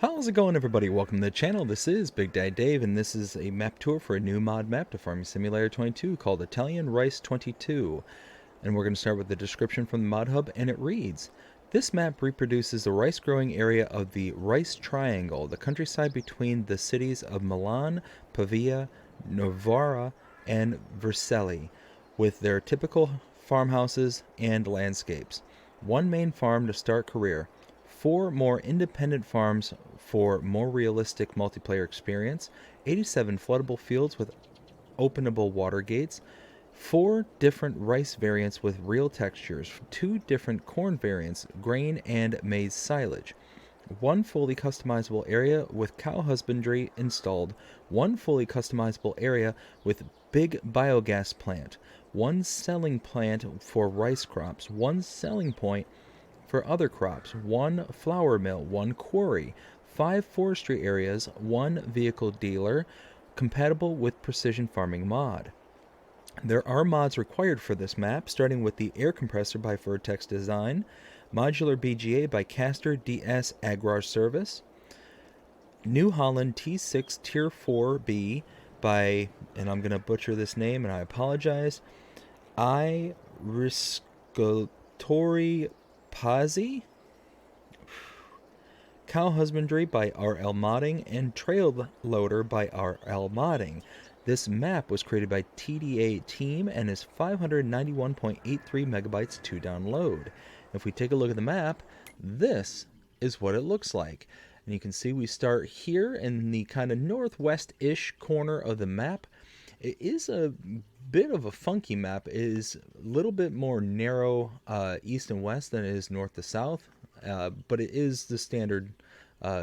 How's it going, everybody? Welcome to the channel. This is Big Dad Dave, and this is a map tour for a new mod map to Farming Simulator 22 called ItalianRice 22. And we're going to start with the description from the mod hub, and it reads: this map reproduces the rice growing area of the Rice Triangle, the countryside between the cities of Milan, Pavia, Novara, and Vercelli, with their typical farmhouses and landscapes. One main farm to start career. 4 more independent farms for more realistic multiplayer experience, 87 floodable fields with openable water gates, 4 different rice variants with real textures, 2 different corn variants, grain and maize silage, 1 fully customizable area with cow husbandry installed, 1 fully customizable area with big biogas plant, 1 selling plant for rice crops, 1 selling point for other crops, 1 flour mill, 1 quarry, 5 forestry areas, 1 vehicle dealer, compatible with precision farming mod. There are mods required for this map, starting with the air compressor by Vertex Design, Modular BGA by Caster DS Agrar Service, New Holland T6 Tier 4B by, and I'm going to butcher this name and I apologize, Irrigation Pazzi, Cow Husbandry by RL Modding, and Trail Loader by RL Modding. This map was created by TDA Team and is 591.83 megabytes to download. If we take a look at the map, this is what it looks like. And you can see we start here in the kind of northwest-ish corner of the map. It is a bit of a funky map. It is a little bit more narrow east and west than it is north to south, but it is the standard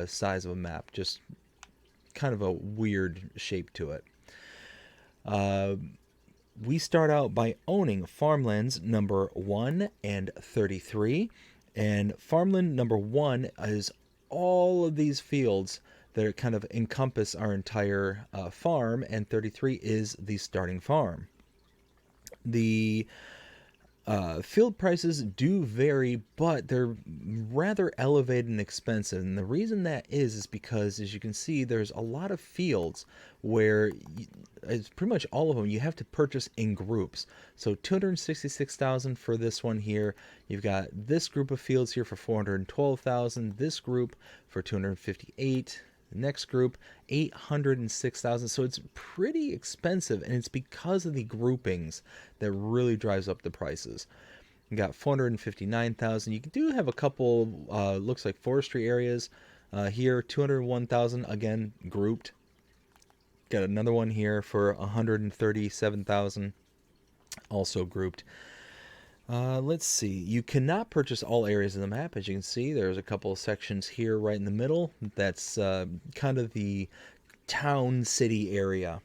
size of a map, just kind of a weird shape to it. We start out by owning farmlands number 1 and 33, and farmland number 1 is all of these fields that kind of encompass our entire farm, and 33 is the starting farm. The field prices do vary, but they're rather elevated and expensive. And the reason that is because, as you can see, there's a lot of fields where it's pretty much all of them you have to purchase in groups. So 266,000 for this one here. You've got this group of fields here for 412,000. This group for 258. The next group, 806,000. So it's pretty expensive, and it's because of the groupings that really drives up the prices. You got 459,000. You do have a couple, looks like forestry areas here. 201,000, again grouped. Got another one here for 137,000, also grouped. Let's see. You cannot purchase all areas of the map. As you can see, there's a couple of sections here right in the middle. That's kind of the town city area.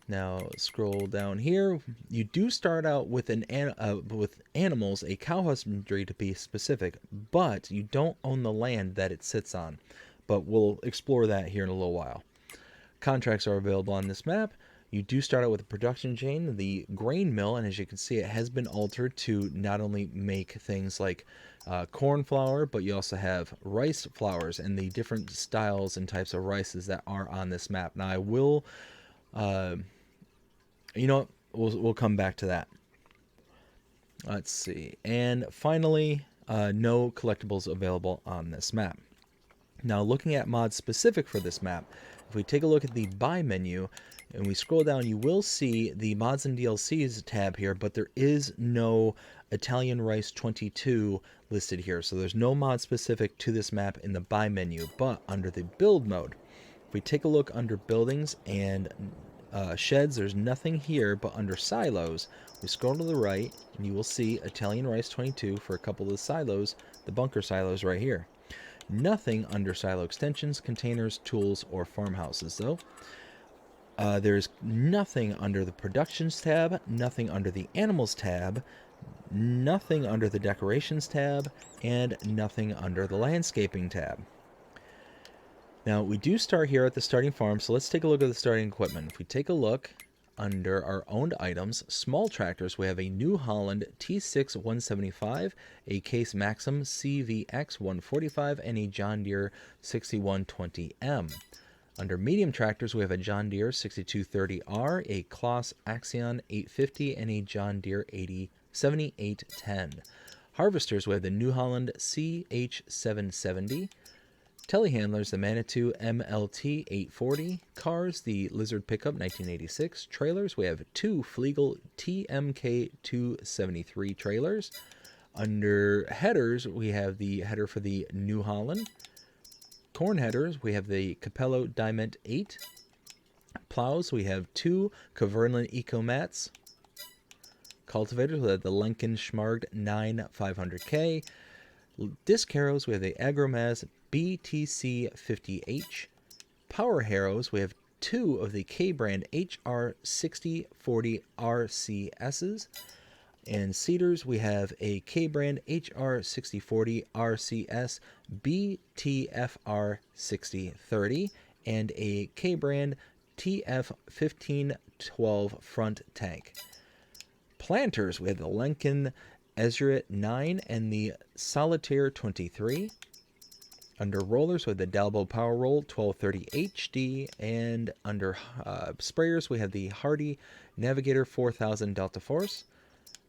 Now scroll down here. You do start out with with animals, a cow husbandry to be specific, but you don't own the land that it sits on. But we'll explore that here in a little while. Contracts are available on this map. You do start out with a production chain, the grain mill, and as you can see, it has been altered to not only make things like corn flour, but you also have rice flours and the different styles and types of rices that are on this map. Now, I will, we'll come back to that. Let's see. And finally, no collectibles available on this map. Now, looking at mods specific for this map, if we take a look at the buy menu and we scroll down, you will see the mods and DLCs tab here, but there is no ItalianRice 22 listed here. So there's no mod specific to this map in the buy menu, but under the build mode, if we take a look under buildings and sheds, there's nothing here, but under silos, we scroll to the right and you will see ItalianRice 22 for a couple of the silos, the bunker silos right here. Nothing under silo extensions, containers, tools, or farmhouses, though. There's nothing under the productions tab, nothing under the animals tab, nothing under the decorations tab, and nothing under the landscaping tab. Now, we do start here at the starting farm, so let's take a look at the starting equipment. If we take a look, Under our owned items, small tractors, we have a New Holland T6 175, a Case Maxim CVX 145, and a John Deere 6120M. Under medium tractors, we have a John Deere 6230R, a Kloss Axion 850, and a John Deere 7810. Harvesters, we have the New Holland CH770. Telehandlers, the Manitou MLT 840. Cars, the Lizard Pickup 1986. Trailers, we have two Flegel TMK 273 trailers. Under headers, we have the header for the New Holland. Corn headers, we have the Capello Diamond 8. Plows, we have two Kverneland Ecomats. Cultivators, we have the Lenken Schmargd 9 500K. Disc harrows, we have the Agromaz BTC 50H. Power harrows, we have two of the K-brand HR 6040 RCSs. And seeders, we have a K-brand HR 6040 RCS BTFR 6030 and a K-brand TF 1512 front tank. Planters, we have the Lenken Ezrit 9 and the Solitaire 23. Under rollers, we have the Dalbo Power Roll 1230 HD, and under sprayers, we have the Hardy Navigator 4000 Delta Force.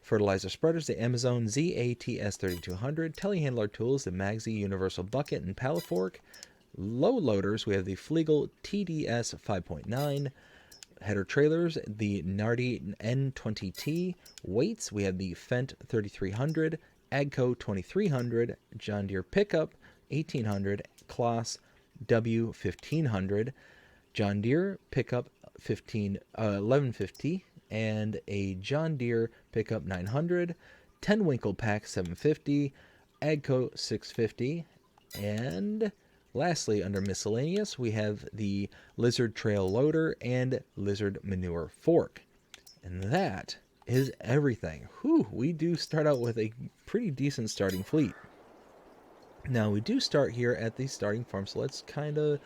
Fertilizer spreaders, the Amazon ZATS 3200. Telehandler tools, the Magsy Universal Bucket and Pallet Fork. Low loaders, we have the Flegel TDS 5.9. Header trailers, the Nardi N20T. Weights, we have the Fendt 3300, Agco 2300, John Deere Pickup 1800, Kloss W1500, John Deere Pickup 1150, and a John Deere Pickup 900, 10 Winkle Pack 750, Agco 650, and lastly, under miscellaneous, we have the Lizard Trail Loader and Lizard Manure Fork. And that is everything. Whew, we do start out with a pretty decent starting fleet. Now, we do start here at the starting farm, so let's kind of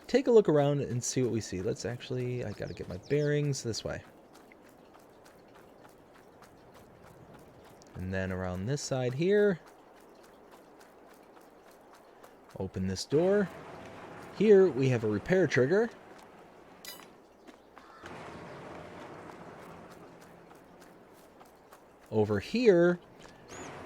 take a look around and see what we see. Let's actually, I got to get my bearings this way. And then around this side here, open this door. Here we have a repair trigger. Over here,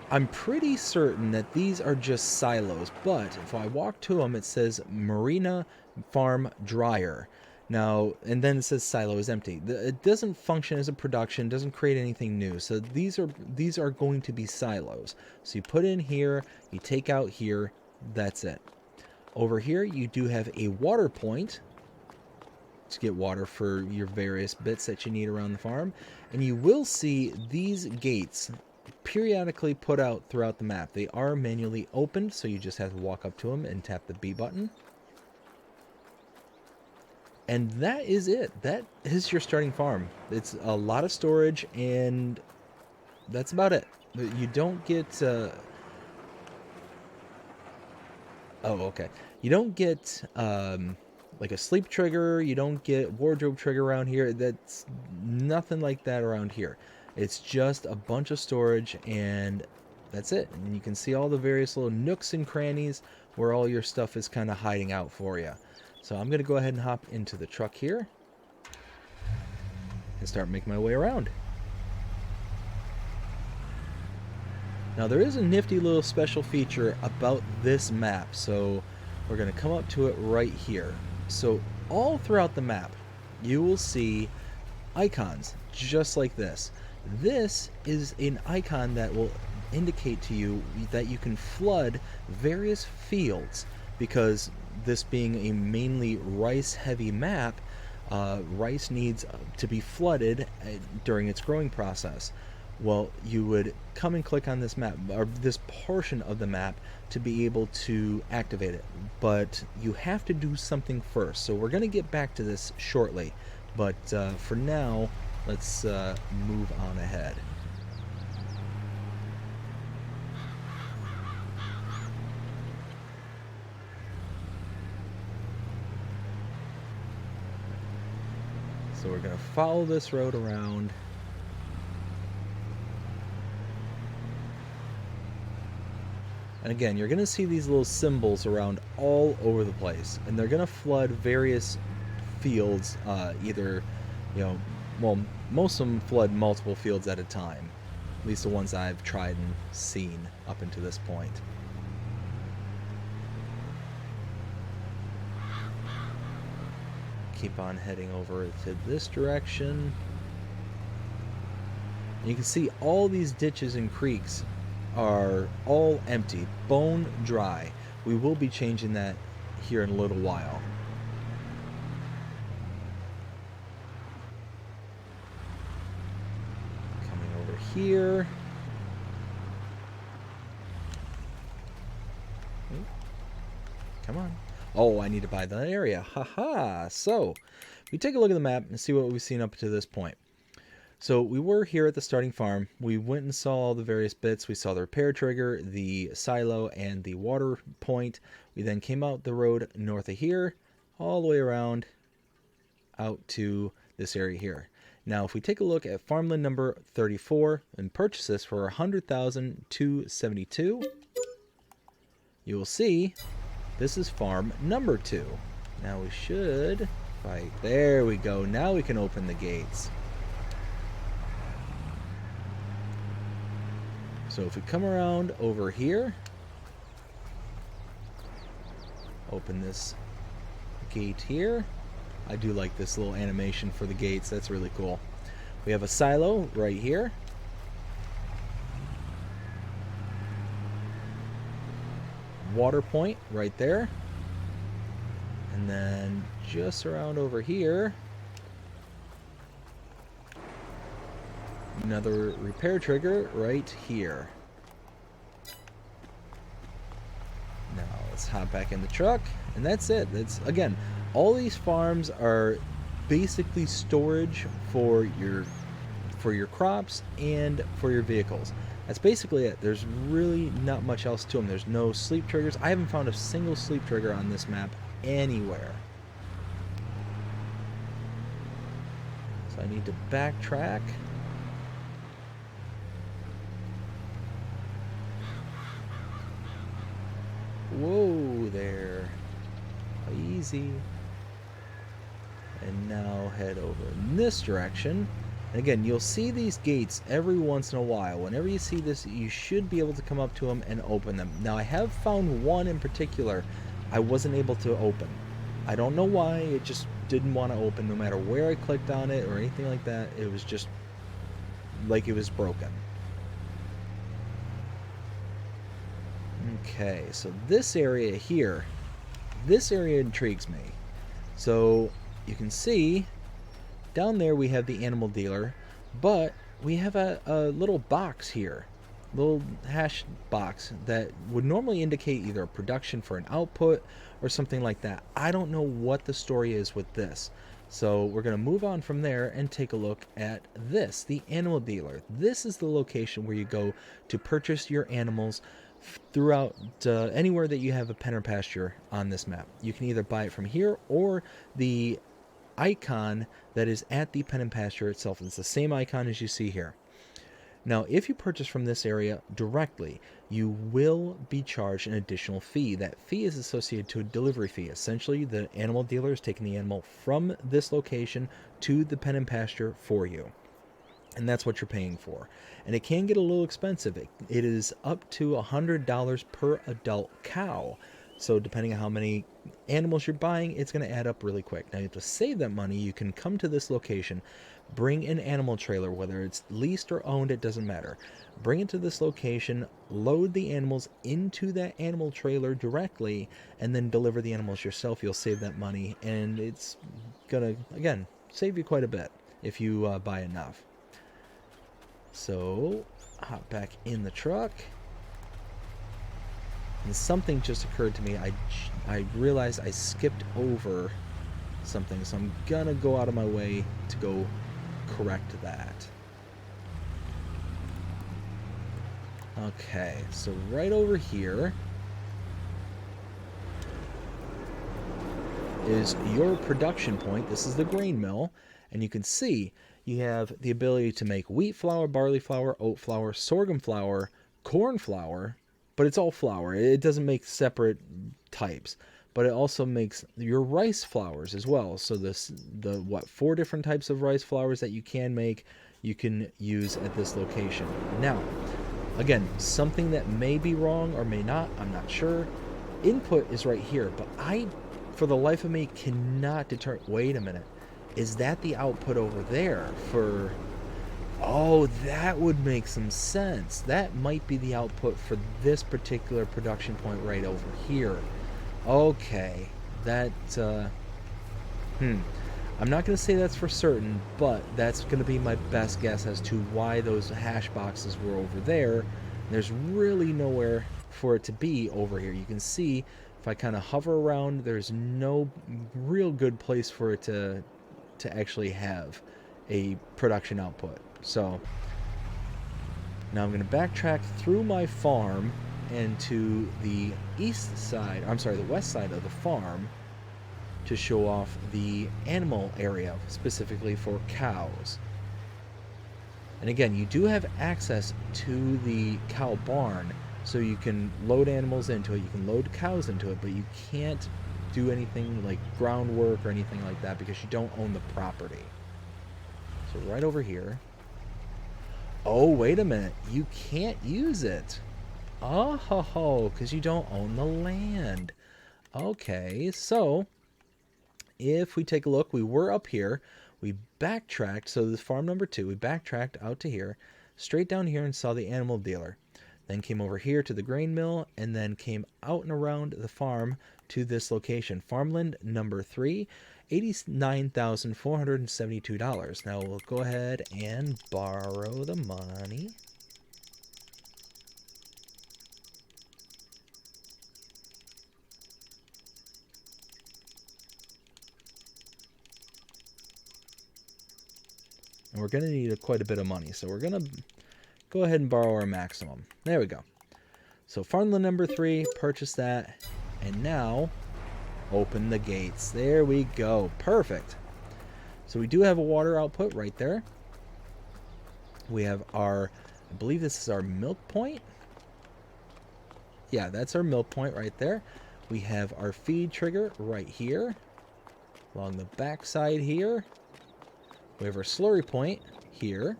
I'm pretty certain that these are just silos, but if I walk to them, it says Marina Farm Dryer. Now, and then it says silo is empty. It doesn't function as a production, doesn't create anything new. So these are going to be silos. So you put in here, you take out here, that's it. Over here, you do have a water point to get water for your various bits that you need around the farm. And you will see these gates periodically put out throughout the map. They are manually opened, so you just have to walk up to them and tap the B button. And that is it. That is your starting farm. It's a lot of storage, and that's about it. You don't get... oh, okay. You don't get like a sleep trigger. You don't get wardrobe trigger around here. That's nothing like that around here. It's just a bunch of storage, and that's it. And you can see all the various little nooks and crannies where all your stuff is kind of hiding out for you. So I'm going to go ahead and hop into the truck here and start making my way around. Now there is a nifty little special feature about this map, so we're going to come up to it right here. So all throughout the map, you will see icons just like this. This is an icon that will indicate to you that you can flood various fields, because this being a mainly rice heavy map, rice needs to be flooded during its growing process. Well, you would come and click on this map, or this portion of the map, to be able to activate it. But you have to do something first. So we're going to get back to this shortly. But for now, let's move on ahead. So we're going to follow this road around. And again, you're going to see these little symbols around all over the place. And they're going to flood various fields, either, you know, well, most of them flood multiple fields at a time. At least the ones I've tried and seen up until this point. Keep on heading over to this direction. You can see all these ditches and creeks are all empty, bone dry. We will be changing that here in a little while. Coming over here. Come on. Oh, I need to buy that area. Haha. So, we take a look at the map and see what we've seen up to this point. So we were here at the starting farm. We went and saw all the various bits. We saw the repair trigger, the silo, and the water point. We then came out the road north of here, all the way around out to this area here. Now, if we take a look at farmland number 34 and purchase this for 100,272, you will see this is farm number 2. Now we should fight. There we go. Now we can open the gates. So if we come around over here, open this gate here. I do like this little animation for the gates. That's really cool. We have a silo right here. Water point right there. And then just around over here, another repair trigger right here. Now let's hop back in the truck, and that's it. That's, again, all these farms are basically storage for your crops and for your vehicles. That's basically it. There's really not much else to them. There's no sleep triggers. I haven't found a single sleep trigger on this map anywhere. So I need to backtrack. Whoa there. Easy. And now head over in this direction. And again, you'll see these gates every once in a while. Whenever you see this, you should be able to come up to them and open them. Now, I have found one in particular I wasn't able to open. I don't know why. It just didn't want to open no matter where I clicked on it or anything like that. It was just like it was broken. Okay, so this area here, this area intrigues me. So you can see down there we have the animal dealer, but we have a little box here, little hash box that would normally indicate either a production for an output or something like that. I don't know what the story is with this. So we're going to move on from there and take a look at this, the animal dealer. This is the location where you go to purchase your animals throughout anywhere that you have a pen or pasture on this map. You can either buy it from here or the icon that is at the pen and pasture itself. It's the same icon as you see here. Now, if you purchase from this area directly, you will be charged an additional fee. That fee is associated to a delivery fee. Essentially, the animal dealer is taking the animal from this location to the pen and pasture for you. And that's what you're paying for. And it can get a little expensive. It is up to $100 per adult cow. So depending on how many animals you're buying, it's going to add up really quick. Now, you have to save that money. You can come to this location, bring an animal trailer, whether it's leased or owned, it doesn't matter. Bring it to this location, load the animals into that animal trailer directly, and then deliver the animals yourself. You'll save that money, and it's going to, again, save you quite a bit if you buy enough. So, hop back in the truck. And something just occurred to me. I realized I skipped over something, so I'm gonna go out of my way to go correct that. Okay, so right over here, is your production point. This is the grain mill, and you can see you have the ability to make wheat flour, barley flour, oat flour, sorghum flour, corn flour, but it's all flour. It doesn't make separate types, but it also makes your rice flours as well. So the 4 different types of rice flours that you can make, you can use at this location. Now, again, something that may be wrong or may not, I'm not sure. Input is right here, but I, for the life of me, cannot determine. Wait a minute. Is that the output over there for... Oh, that would make some sense. That might be the output for this particular production point right over here. Okay. That, I'm not going to say that's for certain, but that's going to be my best guess as to why those hash boxes were over there. There's really nowhere for it to be over here. You can see if I kind of hover around, there's no real good place for it to actually have a production output. So now I'm going to backtrack through my farm and to the east side, I'm sorry, the west side of the farm, to show off the animal area, specifically for cows. And again, you do have access to the cow barn, so you can load animals into it, you can load cows into it, but you can't do anything like groundwork or anything like that because you don't own the property. So right over here. Oh, wait a minute. You can't use it. Oh, because you don't own the land. Okay, so if we take a look, we were up here. We backtracked. So this farm number 2, we backtracked out to here, straight down here and saw the animal dealer. Then came over here to the grain mill, and then came out and around the farm to this location. Farmland number 3, $89,472. Now we'll go ahead and borrow the money. And we're going to need quite a bit of money, so we're going to go ahead and borrow our maximum. There we go. So farmland number 3, purchase that, and now open the gates. There we go. Perfect. So we do have a water output right there. We have our, I believe this is our milk point. Yeah, that's our milk point right there. We have our feed trigger right here, along the back side here. We have our slurry point here.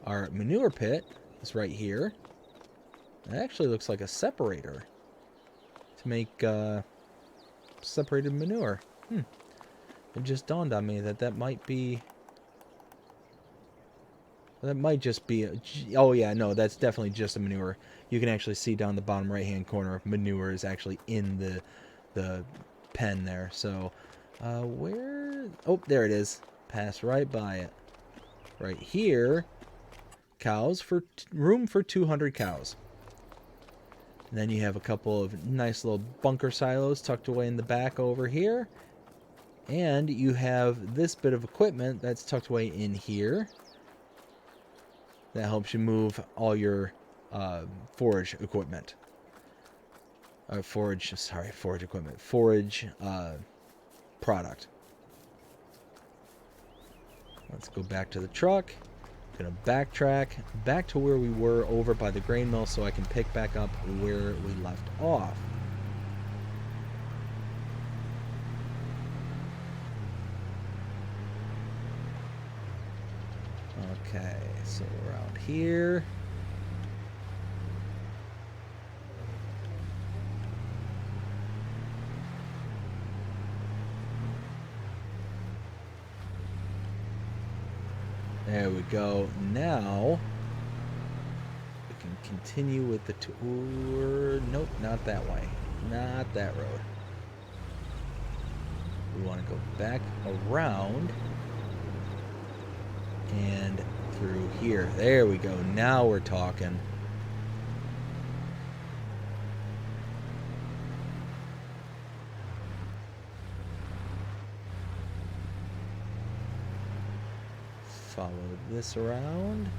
Our manure pit is right here. It actually looks like a separator to make separated manure. It just dawned on me that might be... That might just be... Oh yeah, no, that's definitely just a manure. You can actually see down the bottom right-hand corner, manure is actually in the pen there. So, where... Oh, there it is. Pass right by it. Right here... Cows, for room for 200 cows. And then you have a couple of nice little bunker silos tucked away in the back over here. And you have this bit of equipment that's tucked away in here. That helps you move all your forage equipment. Forage equipment. Forage product. Let's go back to the truck. Gonna backtrack back to where we were over by the grain mill so I can pick back up where we left off. Okay, so around here. There we go. Now we can continue with the tour. Nope, not that way. Not that road. We want to go back around and through here. There we go. Now we're talking. Follow this around.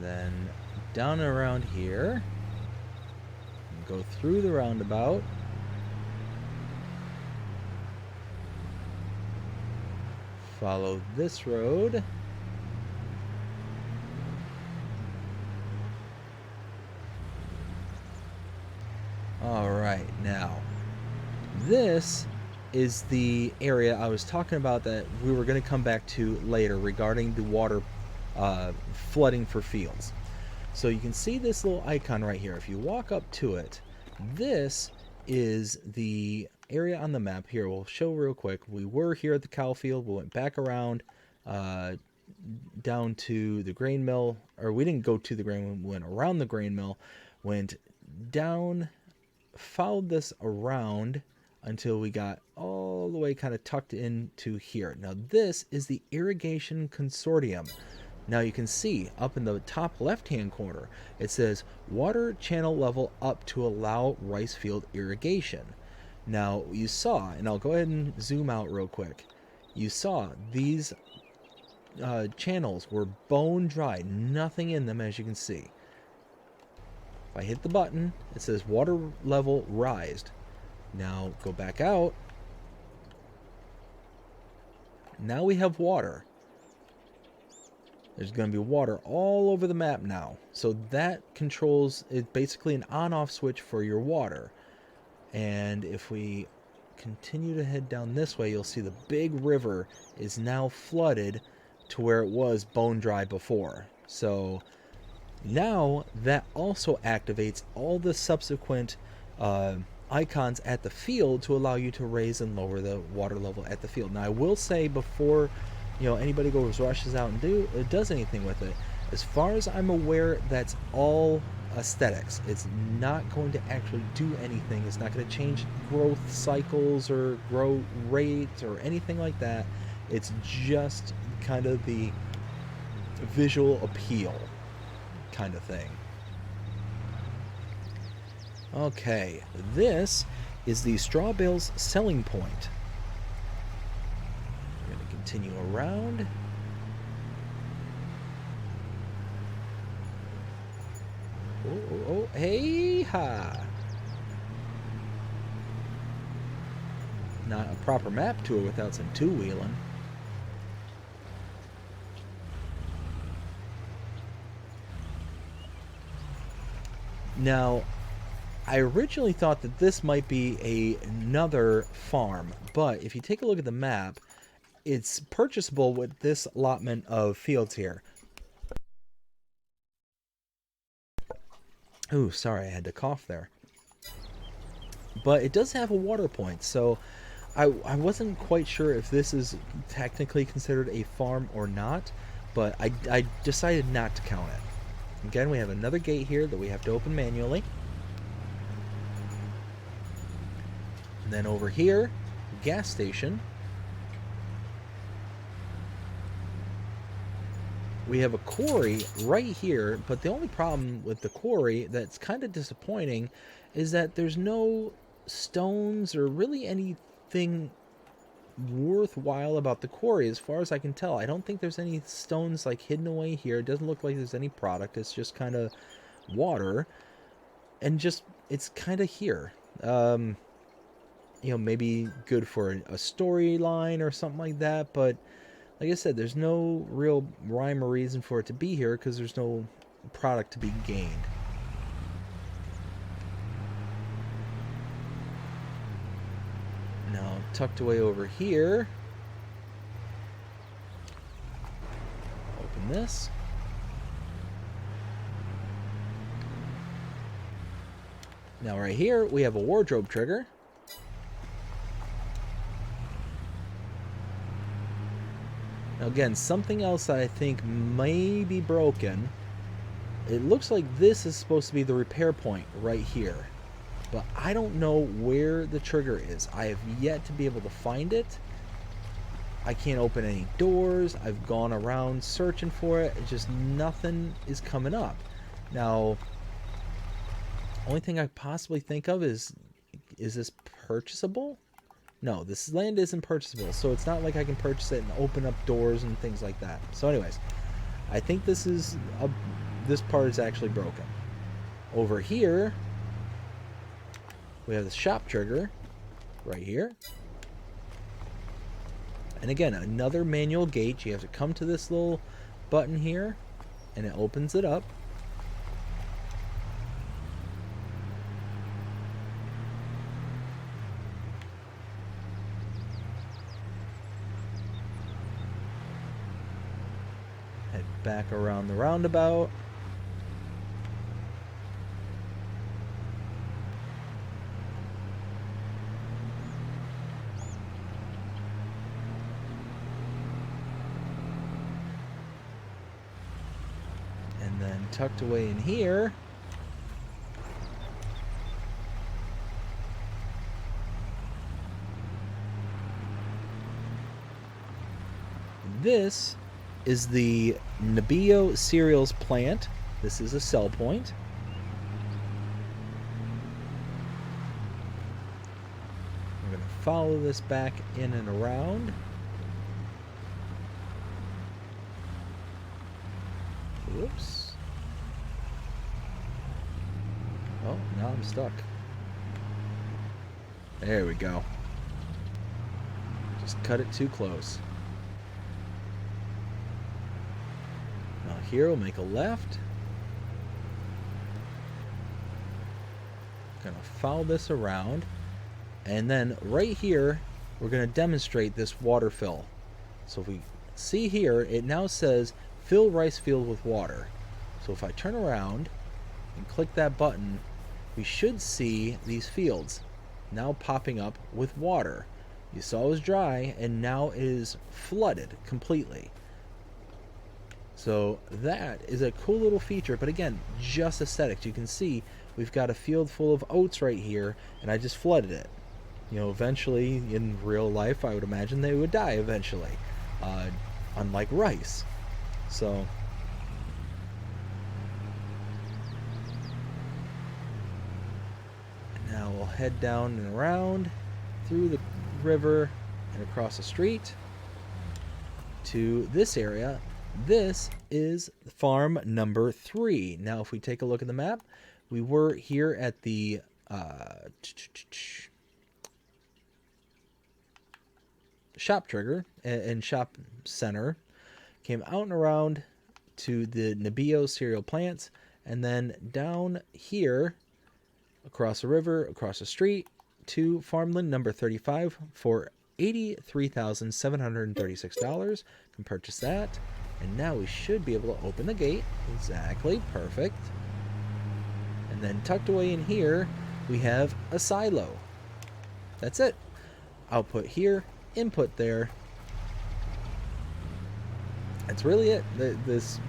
And then down and around here. Go through the roundabout. Follow this road. Alright, now this is the area I was talking about that we were going to come back to later regarding the water flooding for fields. So you can see this little icon right here. If you walk up to it, this is the area on the map here. We'll show real quick. We were here at the cow field. We went back around down to the grain mill, or we didn't go to the grain mill. We went around the grain mill, went down, followed this around until we got all the way kind of tucked into here. Now this is the Irrigation Consortium. Now you can see up in the top left hand corner it says water channel level up to allow rice field irrigation. Now you saw, and I'll go ahead and zoom out real quick, you saw these channels were bone dry, nothing in them, as you can see. If I hit the button, it says water level rised. Now go back out. Now we have water. There's going to be water all over the map now. So that controls, it's basically an on-off switch for your water. And if we continue to head down this way, you'll see the big river is now flooded to where it was bone dry before. So now that also activates all the subsequent icons at the field to allow you to raise and lower the water level at the field. Now I will say before anybody rushes out and does anything with it, as far as I'm aware, that's all aesthetics. It's not going to actually do anything. It's not going to change growth cycles or growth rates or anything like that. It's just kind of the visual appeal kind of thing. Okay, this is the straw bales selling point. We're going to continue around. Oh, hey ha! Not a proper map tour without some two-wheeling. Now, I originally thought that this might be another farm, but if you take a look at the map, it's purchasable with this allotment of fields here. Ooh, sorry, I had to cough there. But it does have a water point, so I wasn't quite sure if this is technically considered a farm or not, but I decided not to count it. Again, we have another gate here that we have to open manually. And then over here, gas station. We have a quarry right here, but the only problem with the quarry that's kind of disappointing is that there's no stones or really anything worthwhile about the quarry as far as I can tell. I don't think there's any stones like hidden away here. It doesn't look like there's any product. It's just kind of water, and just it's kind of here. Maybe good for a storyline or something like that, but like I said, there's no real rhyme or reason for it to be here because there's no product to be gained. Now, tucked away over here, open this. Now right here, we have a wardrobe trigger. Now again, something else that I think may be broken. It looks like this is supposed to be the repair point right here. But I don't know where the trigger is. I have yet to be able to find it. I can't open any doors. I've gone around searching for it. It's just nothing is coming up. Now, only thing I possibly think of is this purchasable? No, this land isn't purchasable, so it's not like I can purchase it and open up doors and things like that. So anyways, I think this is this part is actually broken. Over here, we have the shop trigger right here. And again, another manual gate. You have to come to this little button here, and it opens it up. Head back around the roundabout. And then tucked away in here, this is the Nebbio cereals plant. This is a sell point. We're going to follow this back in and around. Whoops. Oh, now I'm stuck. There we go. Just cut it too close. Now here we'll make a left. Gonna follow this around. And then right here, we're gonna demonstrate this water fill. So if we see here, it now says fill rice field with water. So if I turn around and click that button, we should see these fields now popping up with water. You saw it was dry, and now it is flooded completely. So that is a cool little feature, but again, just aesthetics. You can see we've got a field full of oats right here, and I just flooded it. You know, eventually in real life, I would imagine they would die eventually, unlike rice. So now we'll head down and around through the river and across the street to this area. This is farm number 3. Now if we take a look at the map, we were here at the shop trigger and shop center, came out and around to the Nebbio cereal plants, and then down here across the river, across the street to farmland number 35 for $83,736. Can purchase that, and now we should be able to open the gate. Exactly, perfect. And then tucked away in here, we have a silo. That's it. Output here, input there. That's really it. This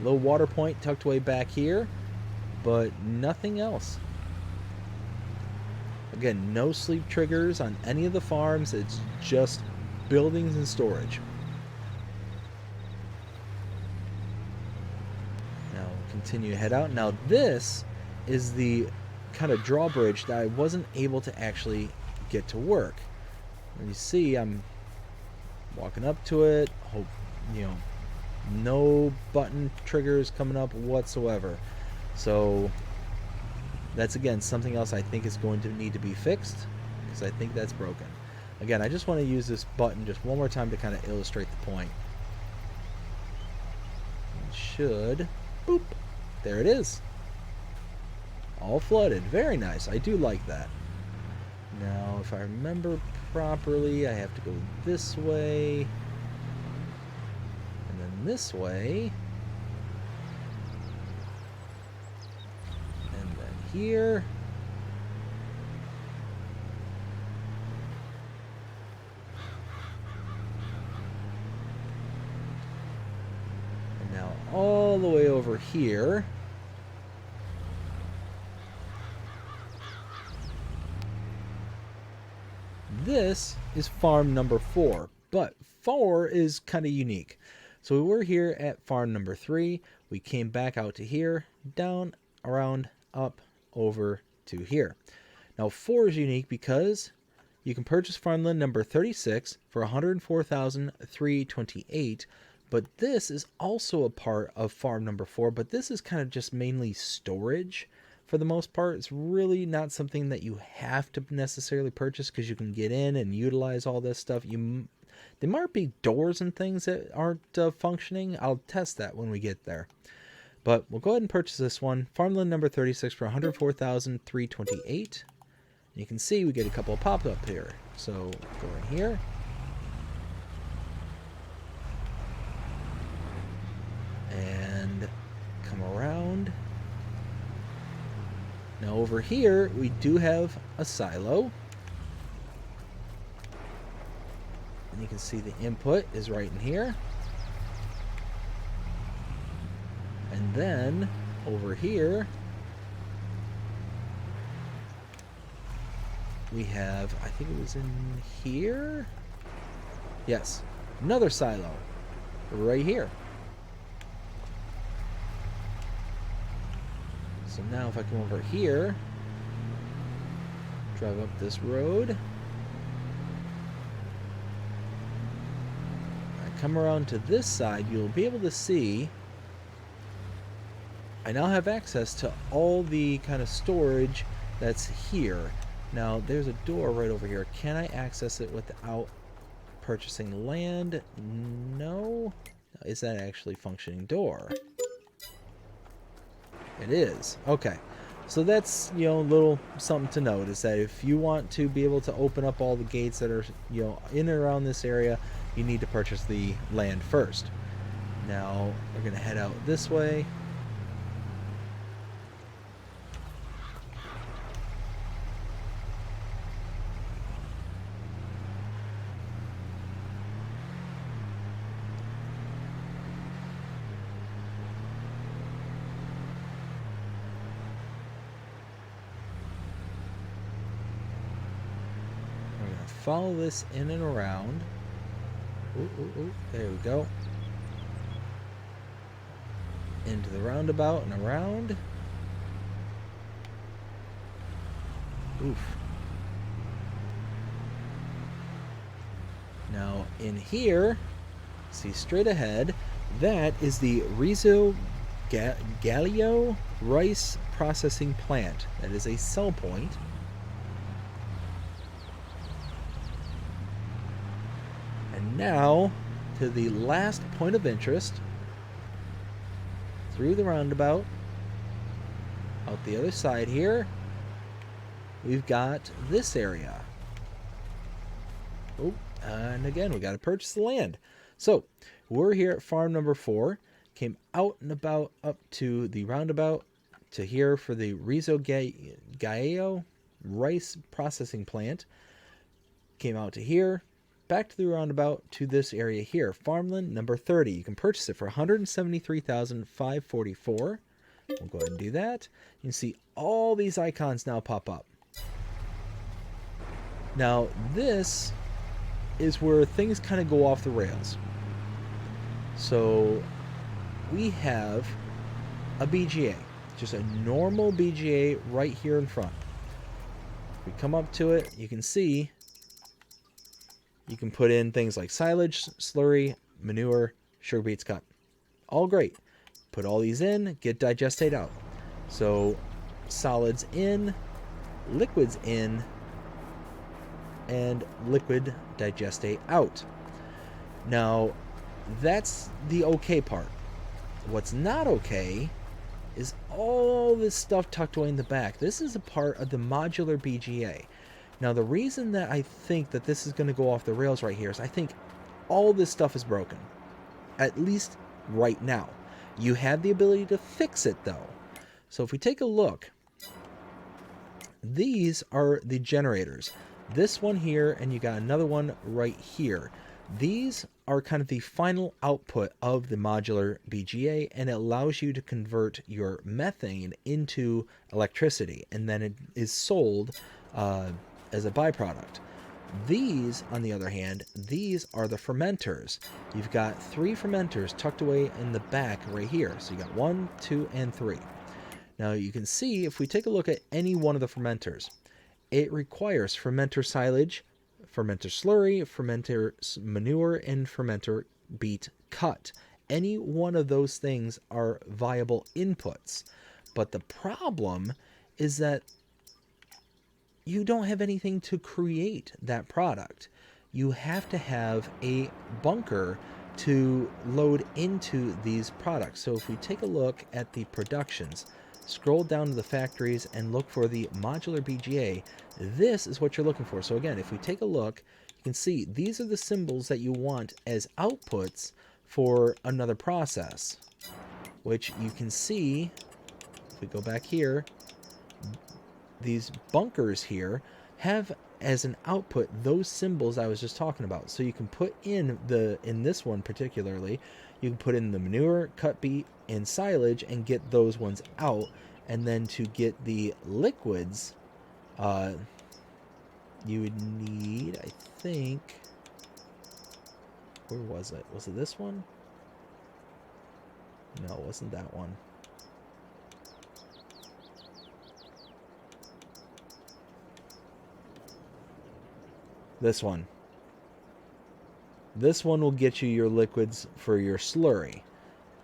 low water point tucked away back here, but nothing else. Again, no sleep triggers on any of the farms. It's just buildings and storage. Now we'll continue to head out. Now this is the kind of drawbridge that I wasn't able to actually get to work. And you see I'm walking up to it. Hope, you know, no button triggers coming up whatsoever. So that's again something else I think is going to need to be fixed, because I think that's broken. Again, I just want to use this button just one more time to kind of illustrate the point. It should, boop, there it is. All flooded. Very nice. I do like that. Now, if I remember properly, I have to go this way, and then this way, and then here. And now all the way over here. This is farm number 4, but 4 is kind of unique. So we were here at farm number 3. We came back out to here, down, around, up, over to here. Now 4 is unique because you can purchase farmland number 36 for $104,328, But this is also a part of farm number 4, but this is kind of just mainly storage for the most part. It's really not something that you have to necessarily purchase because you can get in and utilize all this stuff. There might be doors and things that aren't functioning. I'll test that when we get there. But we'll go ahead and purchase this one. Farmland number 36 for $104,328. You can see we get a couple of pop-up here. So go in here. And come around. Now over here, we do have a silo. And you can see the input is right in here. And then over here, we have, I think it was in here. Yes, another silo right here. So now if I come over here, drive up this road, I come around to this side, you'll be able to see I now have access to all the kind of storage that's here. Now there's a door right over here. Can I access it without purchasing land? No. Is that actually a functioning door? It is. Okay. So that's, a little something to note, is that if you want to be able to open up all the gates that are, in and around this area, you need to purchase the land first. Now we're going to head out this way. Follow this in and around. Ooh, ooh, ooh. There we go. Into the roundabout and around. Oof. Now in here, see straight ahead, that is the Gallio rice processing plant. That is a sell point. Now to the last point of interest, through the roundabout, out the other side here, we've got this area. Oh, and again, we got to purchase the land. So we're here at farm number 4, came out and about up to the roundabout to here for the Gallio rice processing plant, came out to here, back to the roundabout to this area here, farmland number 30. You can purchase it for $173,544. We'll go ahead and do that. You can see all these icons now pop up. Now this is where things kind of go off the rails. So we have a BGA, just a normal BGA right here in front. If we come up to it, you can see you can put in things like silage, slurry, manure, sugar beets cut. All great. Put all these in, get digestate out. So solids in, liquids in, and liquid digestate out. Now, that's the okay part. What's not okay is all this stuff tucked away in the back. This is a part of the Modular BGA. Now, the reason that I think that this is going to go off the rails right here is I think all this stuff is broken, at least right now. You have the ability to fix it, though. So if we take a look, these are the generators. This one here, and you got another one right here. These are kind of the final output of the Modular BGA, and it allows you to convert your methane into electricity, and then it is sold as a byproduct. These, on the other hand, these are the fermenters. You've got 3 fermenters tucked away in the back right here. So you got 1, 2, and 3. Now you can see if we take a look at any one of the fermenters, it requires fermenter silage, fermenter slurry, fermenter manure, and fermenter beet cut. Any one of those things are viable inputs. But the problem is that you don't have anything to create that product. You have to have a bunker to load into these products. So if we take a look at the productions, scroll down to the factories and look for the Modular BGA, this is what you're looking for. So again, if we take a look, you can see these are the symbols that you want as outputs for another process, which you can see, if we go back here, these bunkers here have as an output those symbols I was just talking about. So you can put in this one particularly, you can put in the manure, cut beet, and silage and get those ones out. And then to get the liquids, you would need, I think, where was it? Was it this one? No, it wasn't that one. This one. This one will get you your liquids for your slurry.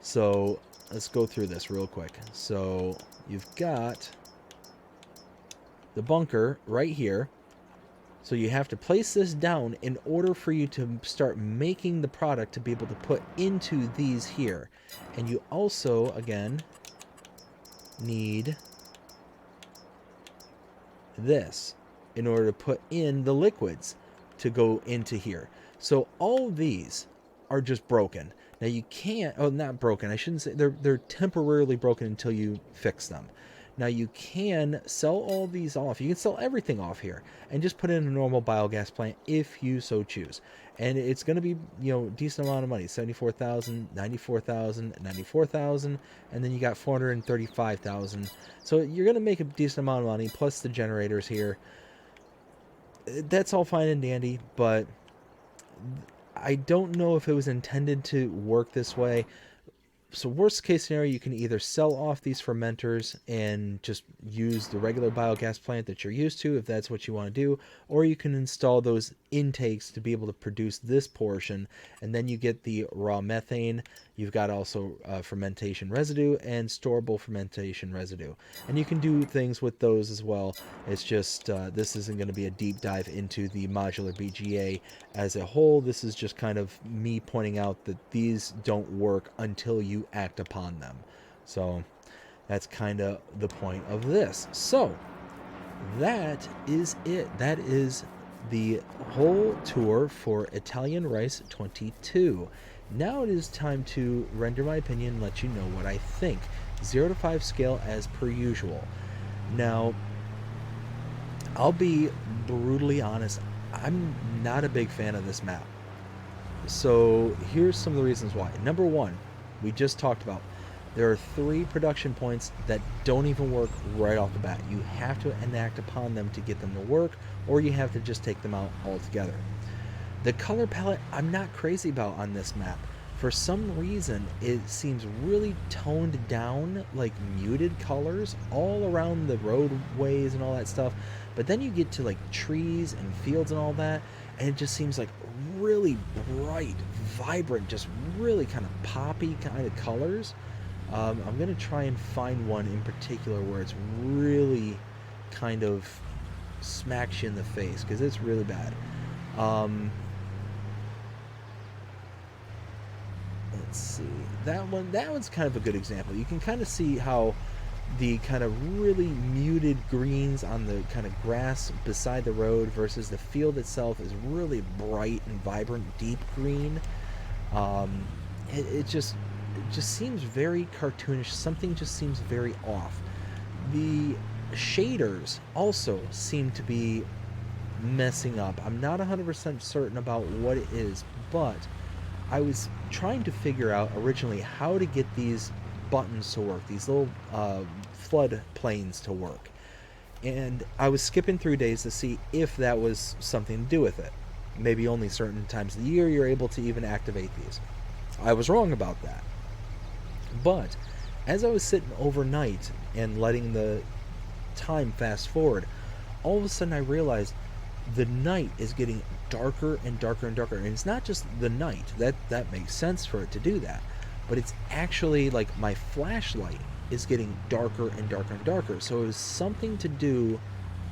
So let's go through this real quick. So you've got the bunker right here. So you have to place this down in order for you to start making the product to be able to put into these here. And you also, again, need this in order to put in the liquids to go into here. So all these are just broken. Now you can't, oh, not broken, I shouldn't say, they're temporarily broken until you fix them. Now you can sell all these off. You can sell everything off here and just put in a normal biogas plant if you so choose. And it's going to be, you know, decent amount of money, 74,000, 94,000, 94,000, and then you got 435,000. So you're going to make a decent amount of money plus the generators here. That's all fine and dandy, but I don't know if it was intended to work this way. So worst case scenario, you can either sell off these fermenters and just use the regular biogas plant that you're used to if that's what you want to do, or you can install those intakes to be able to produce this portion, and then you get the raw methane. You've got also fermentation residue and storable fermentation residue, and you can do things with those as well. It's just this isn't going to be a deep dive into the Modular BGA as a whole. This is just kind of me pointing out that these don't work until you act upon them. So that's kind of the point of this. So that is it. That is the whole tour for ItalianRice 22. Now it is time to render my opinion and let you know what I think. 0 to 5 scale as per usual. Now, I'll be brutally honest, I'm not a big fan of this map. So here's some of the reasons why. Number one, we just talked about, there are 3 production points that don't even work right off the bat. You have to enact upon them to get them to work, or you have to just take them out altogether. The color palette I'm not crazy about on this map. For some reason, it seems really toned down, like muted colors all around the roadways and all that stuff. But then you get to like trees and fields and all that, and it just seems like really bright, vibrant, just really kind of poppy kind of colors. I'm going to try and find one in particular where it's really kind of smacks you in the face, because it's really bad. Let's see, that one's kind of a good example. You can kind of see how the kind of really muted greens on the kind of grass beside the road versus the field itself is really bright and vibrant, deep green. It just seems very cartoonish. Something just seems very off. The shaders also seem to be messing up. I'm not 100% certain about what it is, but I was trying to figure out originally how to get these buttons to work, these little flood planes to work. And I was skipping through days to see if that was something to do with it. Maybe only certain times of the year you're able to even activate these. I was wrong about that. But as I was sitting overnight and letting the time fast forward, all of a sudden I realized the night is getting darker and darker and darker. And it's not just the night. That makes sense for it to do that. But it's actually like my flashlight is getting darker and darker and darker. So it was something to do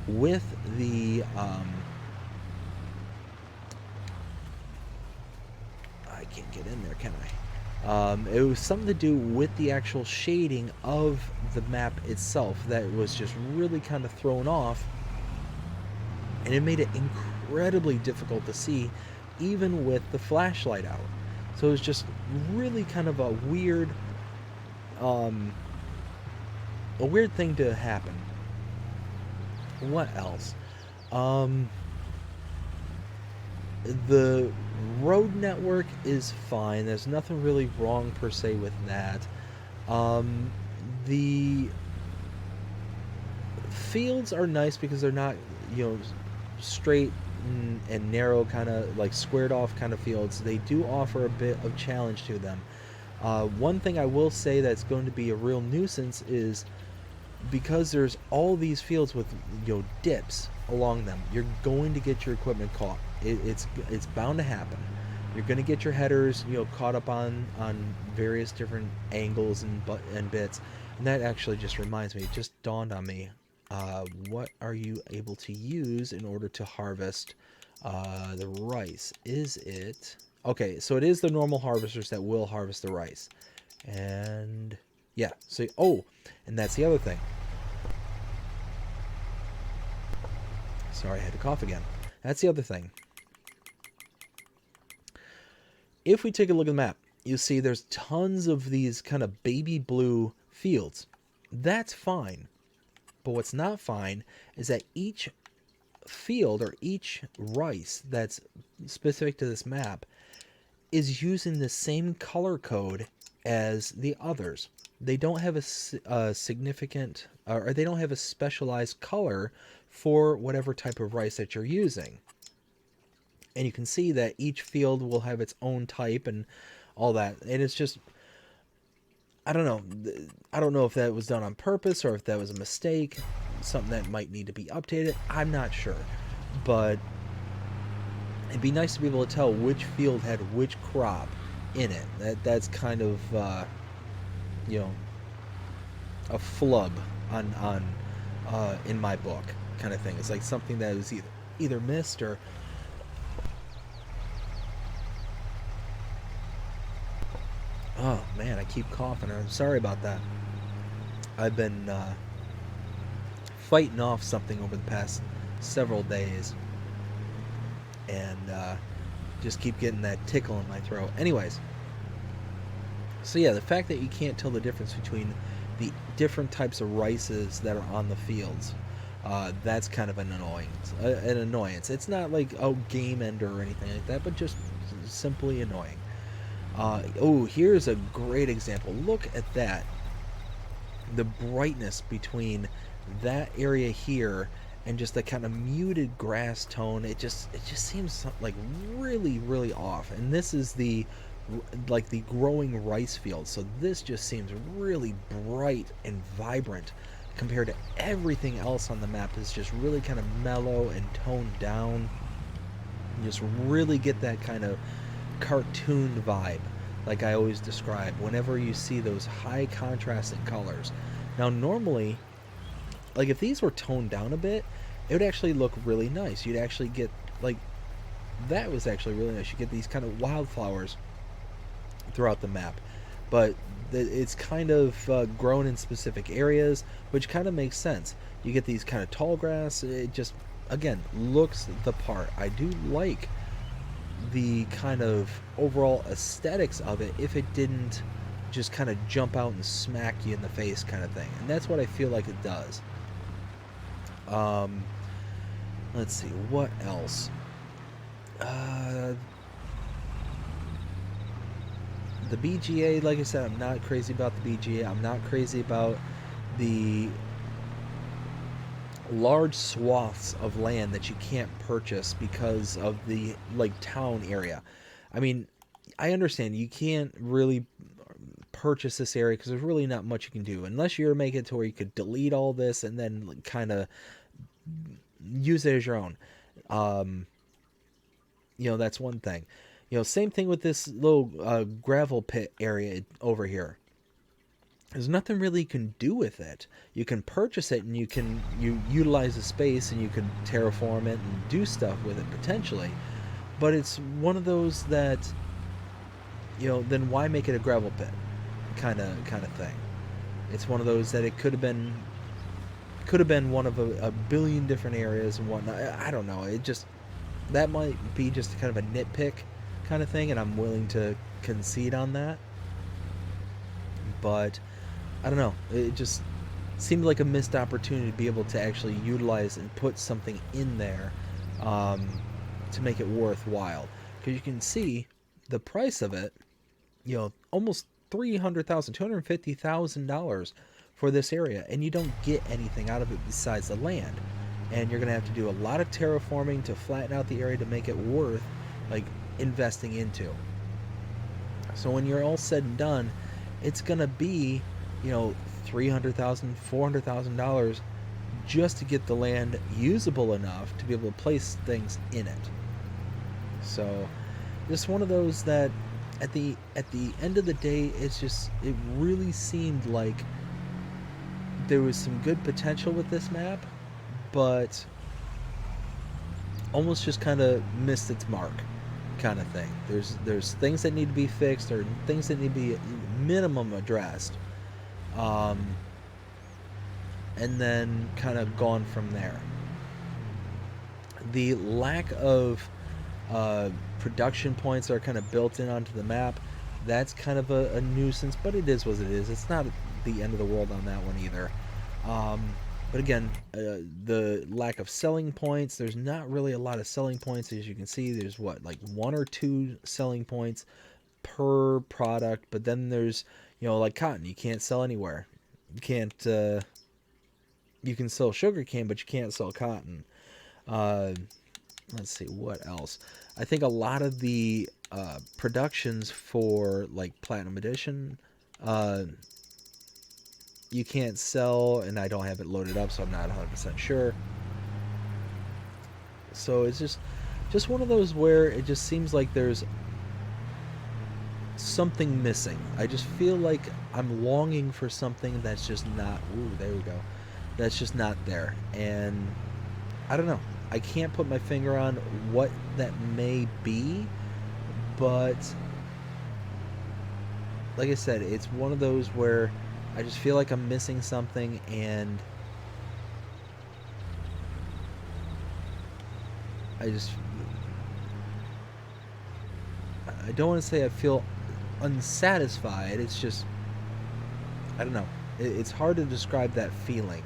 with the I can't get in there, can I? It was something to do with the actual shading of the map itself that was just really kind of thrown off, and it made it incredibly difficult to see even with the flashlight out. So it was just really kind of a weird thing to happen. What else? The road network is fine. There's nothing really wrong per se with that. The fields are nice because they're not, straight and narrow, kind of like squared off kind of fields. They do offer a bit of challenge to them. One thing I will say that's going to be a real nuisance is because there's all these fields with dips along them, you're going to get your equipment caught. It's bound to happen. You're going to get your headers caught up on various different angles and bits. And that actually just reminds me, it just dawned on me, what are you able to use in order to harvest the rice? Is it okay? So it is the normal harvesters that will harvest the rice. And yeah, so and that's the other thing. Sorry, I had to cough again. That's the other thing. If we take a look at the map, you'll see there's tons of these kind of baby blue fields. That's fine. But what's not fine is that each field or each rice that's specific to this map is using the same color code as the others. They don't have a significant, or they don't have a specialized color for whatever type of rice that you're using. And you can see that each field will have its own type and all that. And it's just, I don't know. I don't know if that was done on purpose or if that was a mistake, something that might need to be updated. I'm not sure. But it'd be nice to be able to tell which field had which crop in it. That's kind of, a flub on in my book kind of thing. It's like something that was either missed or... Oh man, I keep coughing. I'm sorry about that. I've been fighting off something over the past several days, and just keep getting that tickle in my throat. Anyways, so yeah, the fact that you can't tell the difference between the different types of rices that are on the fields, that's kind of an annoyance. It's not like game ender or anything like that, but just simply annoying. Here's a great example. Look at that. The brightness between that area here and just the kind of muted grass tone. It just seems like really, really off. And this is the growing rice field. So this just seems really bright and vibrant compared to everything else on the map. Is just really kind of mellow and toned down. You just really get that kind of cartoon vibe, like I always describe whenever you see those high contrasting colors. Now normally, like if these were toned down a bit, it would actually look really nice. You'd actually get, like, that was actually really nice. You get these kind of wildflowers throughout the map, but it's kind of grown in specific areas, which kind of makes sense. You get these kind of tall grass. It just, again, looks the part. I do like the kind of overall aesthetics of it if it didn't just kind of jump out and smack you in the face kind of thing, and that's what I feel like it does. Let's see, what else? The BGA, like I said, I'm not crazy about the BGA. I'm not crazy about the large swaths of land that you can't purchase because of the town area. I mean, I understand you can't really purchase this area because there's really not much you can do unless you're making it to where you could delete all this and then kind of use it as your own. That's one thing. Same thing with this little gravel pit area over here. There's nothing really you can do with it. You can purchase it and you utilize the space and you can terraform it and do stuff with it potentially. But it's one of those that, then why make it a gravel pit kind of thing? It's one of those that it could have been one of a billion different areas and whatnot. I don't know. That might be just kind of a nitpick kind of thing, and I'm willing to concede on that. But I don't know. It just seemed like a missed opportunity to be able to actually utilize and put something in there to make it worthwhile. Because you can see the price of it, almost $250,000 for this area, and you don't get anything out of it besides the land. And you're going to have to do a lot of terraforming to flatten out the area to make it worth investing into. So when you're all said and done, it's going to be $300,000, $400,000 just to get the land usable enough to be able to place things in it. So just one of those that at the end of the day, it really seemed like there was some good potential with this map, but almost just kind of missed its mark kind of thing. There's things that need to be fixed, or things that need to be minimum addressed, and then kind of gone from there. The lack of production points that are kind of built in onto the map, that's kind of a nuisance, but it is what it is. It's not the end of the world on that one either. But again, the lack of selling points, there's not really a lot of selling points. As you can see, there's like 1 or 2 selling points per product, but then there's, like cotton, you can't sell anywhere. You can't, you can sell sugarcane, but you can't sell cotton. Let's see, what else? I think a lot of the productions for like Platinum Edition, you can't sell, and I don't have it loaded up, so I'm not 100% sure. So it's just one of those where it just seems like there's something missing. I just feel like I'm longing for something that's just not, there we go, that's just not there. And I don't know, I can't put my finger on what that may be, but like I said, it's one of those where I just feel like I'm missing something, and I don't want to say I feel unsatisfied. It's just, I don't know. It's hard to describe that feeling,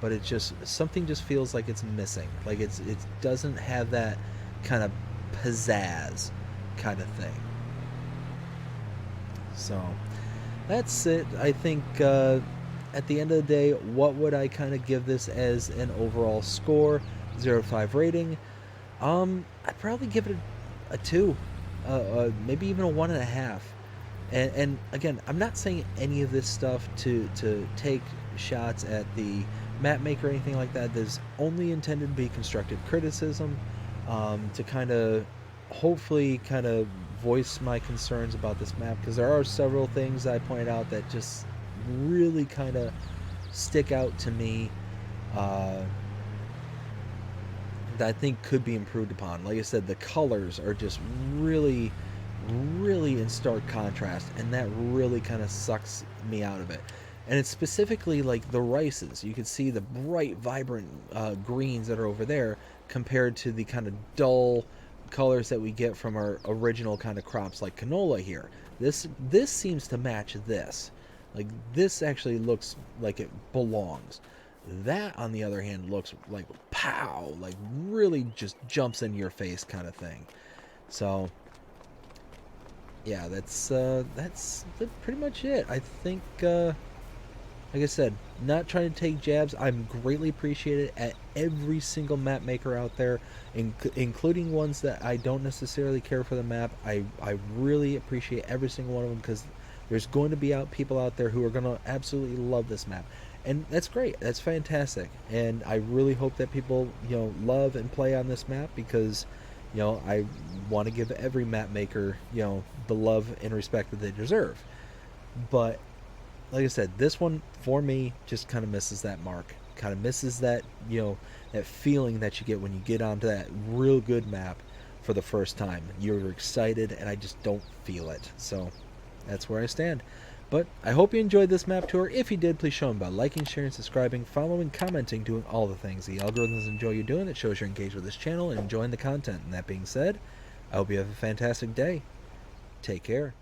but it's just, something just feels like it's missing. Like it doesn't have that kind of pizzazz kind of thing. So that's it. I think at the end of the day, what would I kind of give this as an overall score? 0 to 5 rating. I'd probably give it a 2, maybe even a 1.5. And again, I'm not saying any of this stuff to take shots at the map maker or anything like that. This is only intended to be constructive criticism, to kind of hopefully kind of voice my concerns about this map, because there are several things I pointed out that just really kind of stick out to me, that I think could be improved upon. Like I said, the colors are just really in stark contrast, and that really kind of sucks me out of it. And it's specifically like the rices. You can see the bright, vibrant greens that are over there compared to the kind of dull colors that we get from our original kind of crops like canola here. This seems to match this. Like, this actually looks like it belongs. That, on the other hand, looks like pow, like really just jumps in your face kind of thing. So yeah, that's pretty much it. I think like I said, not trying to take jabs. I'm greatly appreciated at every single map maker out there, including ones that I don't necessarily care for the map. I really appreciate every single one of them, because there's going to be people out there who are going to absolutely love this map. And that's great. That's fantastic. And I really hope that people, love and play on this map because, I want to give every map maker, the love and respect that they deserve. But like I said, this one for me just kind of misses that mark. Kind of misses that, that feeling that you get when you get onto that real good map for the first time. You're excited, and I just don't feel it. So that's where I stand. But I hope you enjoyed this map tour. If you did, please show them by liking, sharing, subscribing, following, commenting, doing all the things the algorithms enjoy you doing. It shows you're engaged with this channel and enjoying the content. And that being said, I hope you have a fantastic day. Take care.